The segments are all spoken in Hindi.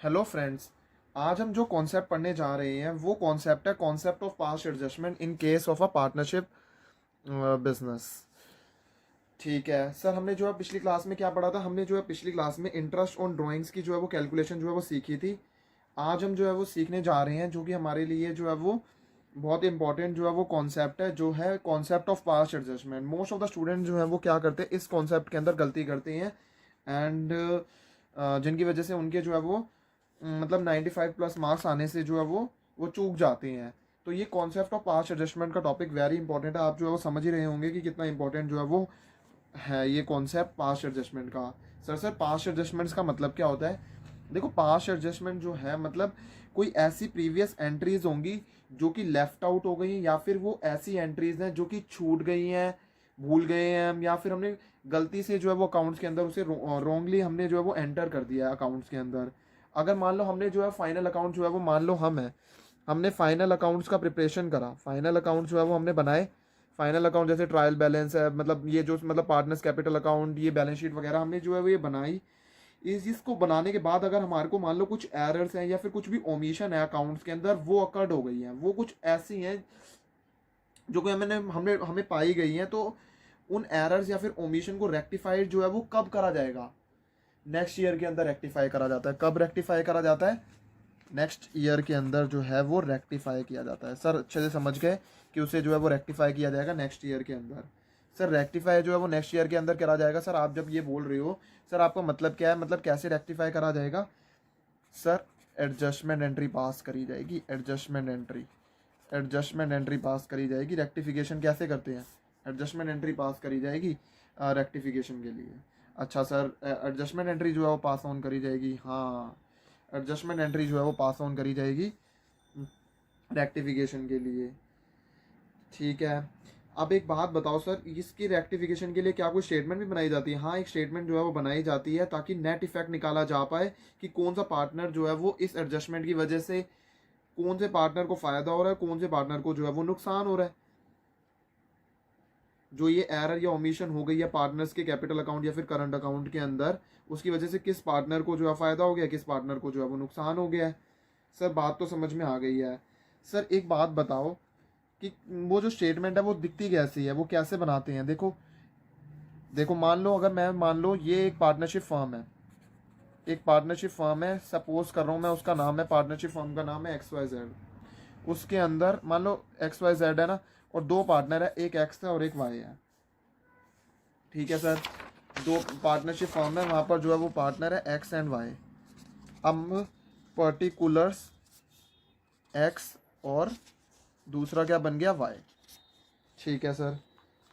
Hello friends. आज हम जो कॉन्सेप्ट पढ़ने जा रहे हैं वो कॉन्सेप्ट है concept of past adjustment in case of a partnership business. ठीक है सर, हमने जो है पिछली क्लास में क्या पढ़ा था? हमने जो है पिछली क्लास में इंटरेस्ट ऑन ड्राइंग्स की जो है वो कैलकुलेशन जो है वो सीखी थी। आज हम जो है वो सीखने जा रहे हैं जो कि हमारे लिए जो है वो बहुत इंपॉर्टेंट जो है वो कॉन्सेप्ट है, जो है concept of past adjustment. Most of the student जो है वो क्या करते हैं, इस कॉन्सेप्ट के अंदर गलती करते हैं एंड जिनकी वजह से उनके जो है वो मतलब 95 प्लस मार्क्स आने से जो है वो चूक जाते हैं। तो ये कॉन्सेप्ट ऑफ पास्ट एडजस्टमेंट का टॉपिक वेरी इंपॉर्टेंट है। आप जो है वो समझ ही रहे होंगे कि कितना इंपॉर्टेंट जो है वो है ये कॉन्सेप्ट पास्ट एडजस्टमेंट का। सर पास्ट एडजस्टमेंट्स का मतलब क्या होता है? देखो, पास्ट एडजस्टमेंट जो है मतलब कोई ऐसी प्रीवियस एंट्रीज होंगी जो कि लेफ्ट आउट हो गई हैं, या फिर वो ऐसी एंट्रीज हैं जो कि छूट गई हैं, भूल गए हैं हम, या फिर हमने गलती से जो है वो अकाउंट्स के अंदर उसे रॉन्गली हमने जो है वो एंटर कर दिया है अकाउंट्स के अंदर। अगर मान लो हमने जो है फाइनल अकाउंट जो है वो मान लो हमने फाइनल अकाउंट्स का प्रिपरेशन करा, फाइनल अकाउंट जो है वो हमने बनाए। फाइनल अकाउंट जैसे ट्रायल बैलेंस है, मतलब ये जो मतलब पार्टनर्स कैपिटल अकाउंट, ये बैलेंस शीट वगैरह हमने जो है वो ये बनाई। इस इसको बनाने के बाद अगर हमारे को मान लो कुछ एरर्स हैं या फिर कुछ भी ओमिशन है अकाउंट्स के अंदर, वो अकर्ड हो गई हैं, वो कुछ ऐसी हैं जो कि हमें पाई गई हैं, तो उन एरर्स या फिर ओमिशन को रेक्टिफाइड जो है वो कब करा जाएगा? नेक्स्ट ईयर के अंदर रेक्टिफाई करा जाता है। कब रेक्टिफाई करा जाता है? नेक्स्ट ईयर के अंदर जो है वो रेक्टिफाई किया जाता है। सर अच्छे से समझ गए कि उसे जो है वो रेक्टिफाई किया जाएगा नेक्स्ट ईयर के अंदर। सर रेक्टिफाई जो है वो नेक्स्ट ईयर के अंदर करा जाएगा। सर आप जब ये बोल रहे हो, सर आपका मतलब क्या है? मतलब कैसे रेक्टिफाई करा जाएगा? सर एडजस्टमेंट एंट्री पास करी जाएगी। एडजस्टमेंट एंट्री पास करी जाएगी। रेक्टिफिकेशन कैसे करते हैं? एडजस्टमेंट एंट्री पास करी जाएगी रेक्टिफिकेशन के लिए। अच्छा सर, एडजस्टमेंट एंट्री जो है वो पास ऑन करी जाएगी। हाँ, एडजस्टमेंट एंट्री जो है वो पास ऑन करी जाएगी रेक्टिफिकेशन के लिए। ठीक है, अब एक बात बताओ सर, इसकी रेक्टिफिकेशन के लिए क्या कोई स्टेटमेंट भी बनाई जाती है? हाँ, एक स्टेटमेंट जो है वो बनाई जाती है ताकि नेट इफेक्ट निकाला जा पाए कि कौन सा पार्टनर जो है वो इस एडजस्टमेंट की वजह से कौन से पार्टनर को फायदा हो रहा है, कौन से पार्टनर को जो है वो नुकसान हो रहा है। जो ये एरर या ओमिशन हो गई है पार्टनर्स के कैपिटल अकाउंट या फिर करंट अकाउंट के अंदर, उसकी वजह से किस पार्टनर को जो है फायदा हो गया, किस पार्टनर को जो है वो नुकसान हो गया है। सर बात तो समझ में आ गई है। सर एक बात बताओ कि वो जो स्टेटमेंट है वो दिखती कैसी है, वो कैसे बनाते हैं? देखो देखो, मान लो अगर मैं मान लो ये एक पार्टनरशिप फर्म है, एक पार्टनरशिप फर्म है, सपोज कर रहा हूँ मैं, उसका नाम है, पार्टनरशिप फर्म का नाम है XYZ। उसके अंदर मान लो XYZ है ना, और दो पार्टनर है, एक एक्स है और एक वाई है। ठीक है सर, दो पार्टनरशिप फर्म है, वहाँ पर जो है वो पार्टनर है एक्स एंड वाई। अब पर्टिकुलर्स एक्स और दूसरा क्या बन गया? वाई। ठीक है सर,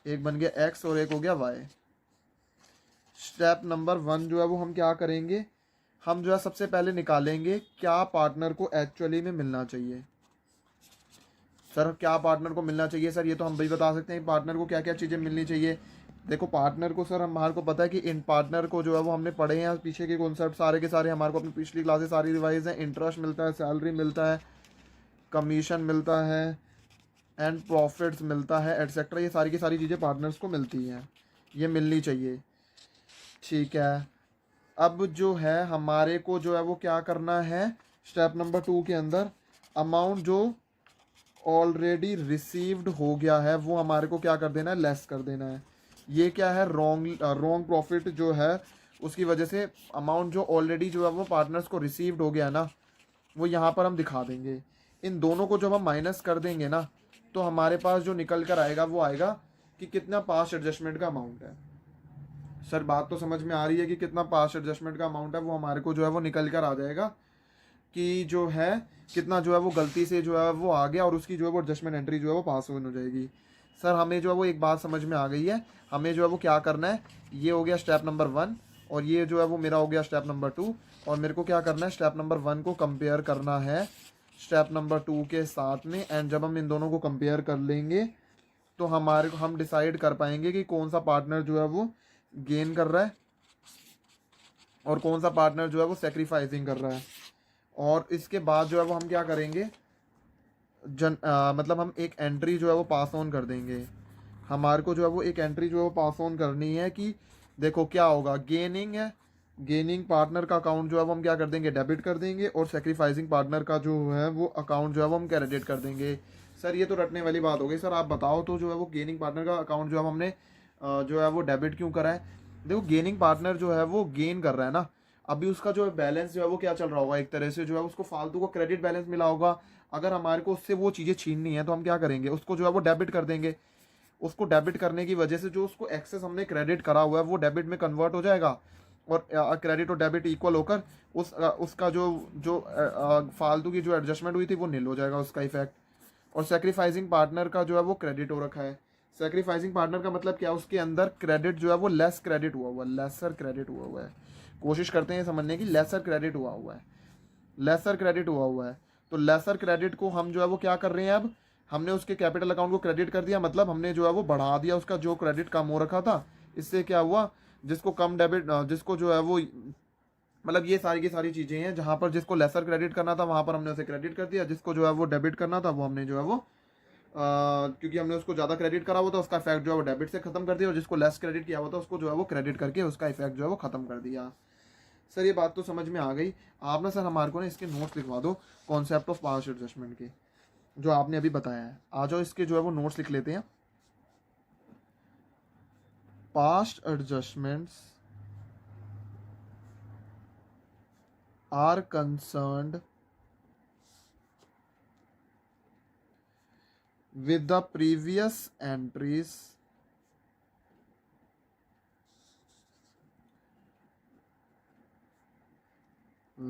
एक बन गया एक्स और एक हो गया वाई। स्टेप नंबर 1 जो है वो हम क्या करेंगे? हम जो है सबसे पहले निकालेंगे क्या पार्टनर को एक्चुअली में मिलना चाहिए। सर क्या पार्टनर को मिलना चाहिए? सर ये तो हम भी बता सकते हैं पार्टनर को क्या क्या चीज़ें मिलनी चाहिए। देखो पार्टनर को सर हमारे को पता है कि इन पार्टनर को जो है वो हमने पढ़े हैं, पीछे के कॉन्सेप्ट सारे के सारे हमारे को अपनी पिछली क्लासेस सारी रिवाइज हैं। इंटरेस्ट मिलता है, सैलरी मिलता है, कमीशन मिलता है एंड प्रॉफिट्स मिलता है, एटसेट्रा। ये सारी की सारी चीज़ें पार्टनर्स को मिलती हैं, ये मिलनी चाहिए। ठीक है, अब जो है हमारे को जो है वो क्या करना है? स्टेप नंबर 2 के अंदर अमाउंट जो ऑलरेडी रिसीव्ड हो गया है वो हमारे को क्या कर देना है? लेस कर देना है। ये क्या है? रॉन्ग प्रॉफिट जो है उसकी वजह से अमाउंट जो ऑलरेडी जो है वो पार्टनर्स को रिसीव्ड हो गया ना, वो यहाँ पर हम दिखा देंगे। इन दोनों को जब हम माइनस कर देंगे ना, तो हमारे पास जो निकल कर आएगा वो आएगा कि कितना पास्ट एडजस्टमेंट का अमाउंट है। सर बात तो समझ में आ रही है कि कितना पास्ट एडजस्टमेंट का अमाउंट है? वो हमारे को जो है वो निकल कर आ जाएगा कि जो है कितना जो है वो गलती से जो है वो आ गया, और उसकी जो है वो एडजस्टमेंट एंट्री जो है वो पास ऑन हो जाएगी। सर हमें जो है वो एक बात समझ में आ गई है, हमें जो है वो क्या करना है? ये हो गया स्टेप नंबर 1, और ये जो है वो मेरा हो गया स्टेप नंबर 2, और मेरे को क्या करना है? स्टेप नंबर 1 को कंपेयर करना है स्टेप नंबर 2 के साथ में। एंड जब हम इन दोनों को कंपेयर कर लेंगे तो हमारे को हम डिसाइड कर पाएंगे कि कौन सा पार्टनर जो है वो गेन कर रहा है और कौन सा पार्टनर जो है वो सेक्रीफाइसिंग कर रहा है। और इसके बाद जो है वो हम क्या करेंगे? मतलब हम एक एंट्री जो है वो पास ऑन कर देंगे। हमारे को जो है वो एक एंट्री जो है वो पास ऑन करनी है कि देखो क्या होगा, गेनिंग है गेनिंग पार्टनर का अकाउंट जो है वो हम क्या कर देंगे, डेबिट कर देंगे, और सेक्रीफाइसिंग पार्टनर का जो है वो अकाउंट जो है वो हम क्रेडिट कर देंगे। सर ये तो रटने वाली बात हो गई। सर आप बताओ तो जो है वो गेनिंग पार्टनर का अकाउंट जो है हमने जो है वो डेबिट क्यों करा है? देखो गेनिंग पार्टनर जो है वो गेन कर रहा है ना, अभी उसका जो बैलेंस जो है वो क्या चल रहा होगा, एक तरह से जो है उसको फालतू को क्रेडिट बैलेंस मिला होगा। अगर हमारे को उससे वो चीज़ें छीननी है तो हम क्या करेंगे, उसको जो है वो डेबिट कर देंगे। उसको डेबिट करने की वजह से जो उसको एक्सेस हमने क्रेडिट करा हुआ है वो डेबिट में कन्वर्ट हो जाएगा, और क्रेडिट और डेबिट इक्वल होकर उसका जो जो फालतू की जो एडजस्टमेंट हुई थी वो नील हो जाएगा उसका इफेक्ट। और सेक्रीफाइसिंग पार्टनर का जो है वो क्रेडिट हो रखा है। सेक्रीफाइसिंग पार्टनर का मतलब क्या है, उसके अंदर क्रेडिट जो है वो लेस क्रेडिट हुआ हुआ है, लेसर क्रेडिट हुआ हुआ है। कोशिश करते हैं समझने की, लेसर क्रेडिट हुआ हुआ है, लेसर क्रेडिट हुआ हुआ है। तो लेसर क्रेडिट को हम जो है वो क्या कर रहे हैं, अब हमने उसके कैपिटल अकाउंट को क्रेडिट कर दिया, मतलब हमने जो है वो बढ़ा दिया उसका जो क्रेडिट कम हो रखा था। इससे क्या हुआ, जिसको कम डेबिट, जिसको जो है वो मतलब ये सारी की सारी चीज़ें हैं, जहाँ पर जिसको लेसर क्रेडिट करना था वहाँ पर हमने उसे क्रेडिट कर दिया, जिसको जो है वो डेबिट करना था वो हमने जो है वो क्योंकि हमने उसको ज़्यादा क्रेडिट करा हुआ था उसका इफेक्ट जो है वो डेबिट से खत्म कर दिया, और जिसको लेस क्रेडिट किया हुआ था उसको जो है वो क्रेडिट करके उसका इफेक्ट जो है वो खत्म कर दिया। सर ये बात तो समझ में आ गई। आप ना सर हमारे को ना इसके नोट्स लिखवा दो कॉन्सेप्ट ऑफ पास्ट एडजस्टमेंट के, जो आपने अभी बताया है। आ जाओ इसके जो है वो नोट्स लिख लेते हैं। Past adjustments are concerned with the previous entries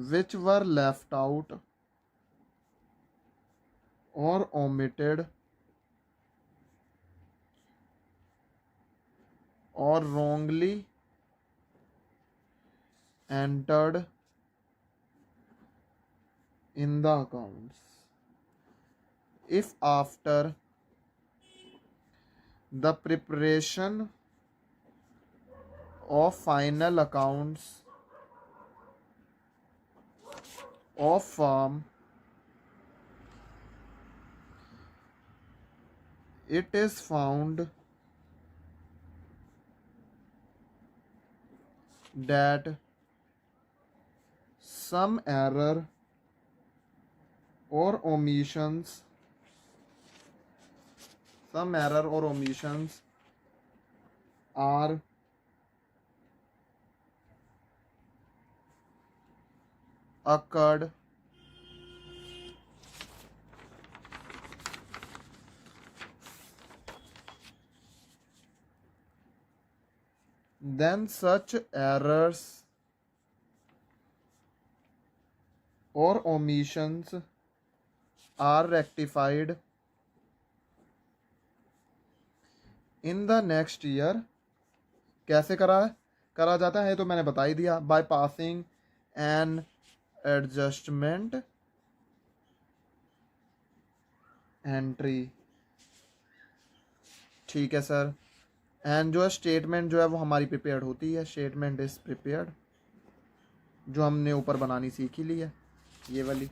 which were left out or omitted or wrongly entered in the accounts. If after the preparation of final accounts of firm it is found that some error or omissions are occurred then such errors or omissions are rectified in the next year. कैसे करा जाता है तो मैंने बता ही दिया, by passing an adjustment entry. ठीक है सर। एंड जो है स्टेटमेंट जो है वो हमारी प्रिपेयर्ड होती है, स्टेटमेंट इज प्रिपेयर्ड, जो हमने ऊपर बनानी सीखी ली है, ये वाली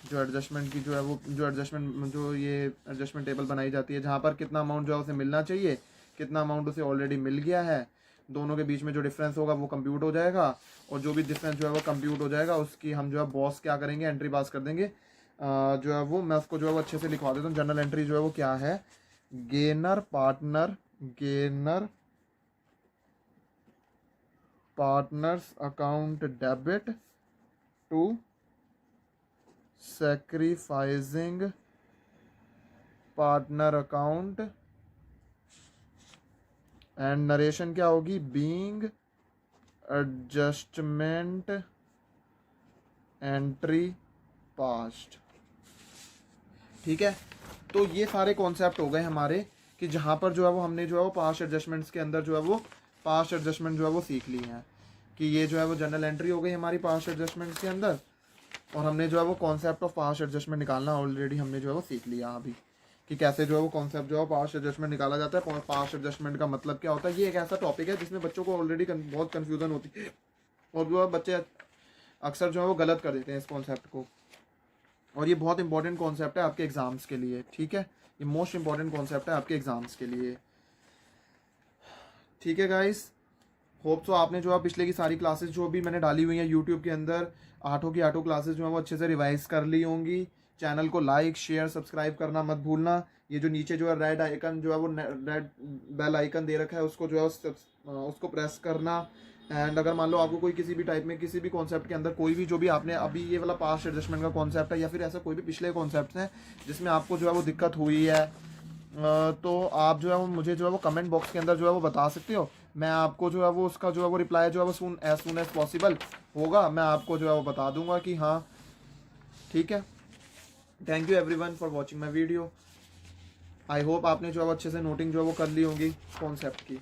जो एडजस्टमेंट की जो है वो जो ये एडजस्टमेंट टेबल बनाई जाती है, जहाँ पर कितना अमाउंट जो है उसे मिलना चाहिए, कितना अमाउंट उसे ऑलरेडी मिल गया है, दोनों के बीच में जो डिफरेंस होगा वो कंप्यूट हो जाएगा, और जो भी डिफरेंस जो है वो कंप्यूट हो जाएगा उसकी हम जो है बॉस क्या करेंगे, एंट्री पास कर देंगे। जो है वो मैं उसको जो है वो अच्छे से लिखवा देता हूँ। जनरल एंट्री जो है वो क्या है, gainer partners account debit to sacrificing partner account, and narration क्या होगी, बीइंग एडजस्टमेंट एंट्री पास्ट। ठीक है, तो ये सारे कॉन्सेप्ट हो गए हमारे कि जहाँ पर जो है वो हमने जो है वो पास्ट एडजस्टमेंट्स के अंदर जो है वो पास्ट एडजस्टमेंट जो है वो सीख ली हैं, कि ये जो है वो जनरल एंट्री हो गई हमारी पास्ट एडजस्टमेंट्स के अंदर, और हमने जो है वो कॉन्सेप्ट ऑफ पास्ट एडजस्टमेंट निकालना ऑलरेडी हमने जो है वो सीख लिया अभी, कि कैसे जो है वो कॉन्सेप्ट जो है पास्ट एडजस्टमेंट निकाला जाता है, पास्ट एडजस्टमेंट का मतलब क्या होता है। ये एक ऐसा टॉपिक है जिसमें बच्चों को ऑलरेडी बहुत कन्फ्यूजन होती है, और जो है बच्चे अक्सर जो है वो गलत कर देते हैं इस कॉन्सेप्ट को, और ये बहुत इंपॉर्टेंट कॉन्सेप्ट है आपके एग्जाम्स के लिए। ठीक है, ये मोस्ट इंपॉर्टेंट कॉन्सेप्ट है आपके एग्जाम्स के लिए। ठीक है गाइस, होप सो आपने जो है पिछले की सारी क्लासेस जो भी मैंने डाली हुई हैं यूट्यूब के अंदर, 8 की 8 क्लासेस जो है वो अच्छे से रिवाइज कर ली होंगी। चैनल को लाइक शेयर सब्सक्राइब करना मत भूलना। ये जो नीचे जो है रेड आइकन जो है वो रेड बेल आइकन दे रखा है, उसको जो है उसको प्रेस करना। एंड अगर मान लो आपको कोई किसी भी टाइप में किसी भी कॉन्सेप्ट के अंदर कोई भी जो भी आपने अभी ये वाला पास्ट एडजस्टमेंट का कॉन्सेप्ट है या फिर ऐसा कोई भी पिछले कॉन्सेप्ट हैं जिसमें आपको जो है वो दिक्कत हुई है, तो आप जो है वो मुझे जो है वो कमेंट बॉक्स के अंदर जो है वो बता सकते हो। मैं आपको जो है वो उसका जो है वो रिप्लाई जो है वो सून एज पॉसिबल होगा, मैं आपको जो है वो बता दूंगा कि हाँ ठीक है। Thank you everyone for watching my video. I hope आपने जो है वो अच्छे से नोटिंग जो है वो कर ली होगी कॉन्सेप्ट की।